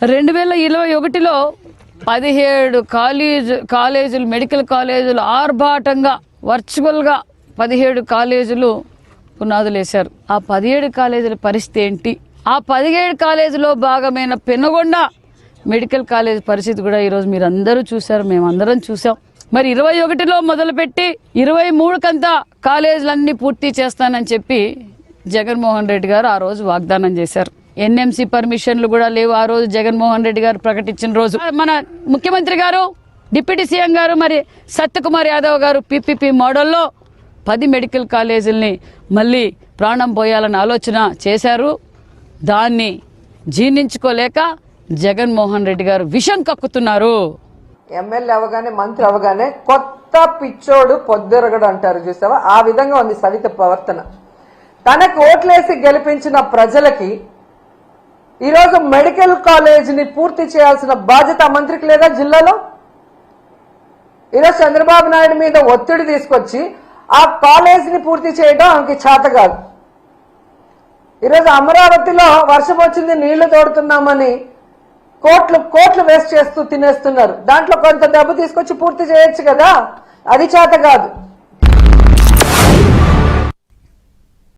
2021లో 17 కాలేజీలు మెడికల్ కాలేజీలు ఆర్భాటంగా వర్చువల్గా 17 కాలేజీలు పునాదులు వేశారు. ఆ 17 కాలేజీల పరిస్థితి ఏంటి? ఆ 17 కాలేజీలో భాగమైన పెనుగొండ మెడికల్ కాలేజ్ పరిస్థితి కూడా ఈరోజు మీరు అందరూ చూశారు, మేమందరం చూసాం. మరి 21లో మొదలుపెట్టి 23కంతా కాలేజీలన్నీ పూర్తి చేస్తానని చెప్పి జగన్మోహన్ రెడ్డి గారు ఆ రోజు వాగ్దానం చేశారు. ఎన్ఎంసీ పర్మిషన్లు కూడా లేవు ఆ రోజు జగన్మోహన్ రెడ్డి గారు ప్రకటించిన రోజు. మన ముఖ్యమంత్రి గారు, డిప్యూటీ సీఎం గారు, మరి సత్యకుమార్ యాదవ్ గారు పీపీపీ మోడల్లో 10 మెడికల్ కాలేజీల్ని మళ్ళీ ప్రాణం పోయాలని ఆలోచన చేశారు. దాన్ని జీర్ణించుకోలేక జగన్మోహన్ రెడ్డి గారు విషం కక్కుతున్నారు. ఎమ్మెల్యే అవగానే మంత్రి అవగానే కొత్త పిచ్చోడు పొద్దురగడు అంటారు చూసావా, ఆ విధంగా ఉంది సవిత ప్రవర్తన. తనకు ఓట్లేసి గెలిపించిన ప్రజలకి ఈరోజు మెడికల్ కాలేజీని పూర్తి చేయాల్సిన బాధ్యత మంత్రికి లేదా జిల్లాలో? ఈరోజు చంద్రబాబు నాయుడు మీద ఒత్తిడి తీసుకొచ్చి ఆ కాలేజీని పూర్తి చేయడం ఆమెకి చేత కాదు. ఈరోజు అమరావతిలో వర్షం వచ్చింది నీళ్లు తోడుతున్నామని కోట్లు వేస్ట్ చేస్తూ తినేస్తున్నారు. దాంట్లో కొంత డబ్బు తీసుకొచ్చి పూర్తి చేయొచ్చు కదా, అది చేత కాదు.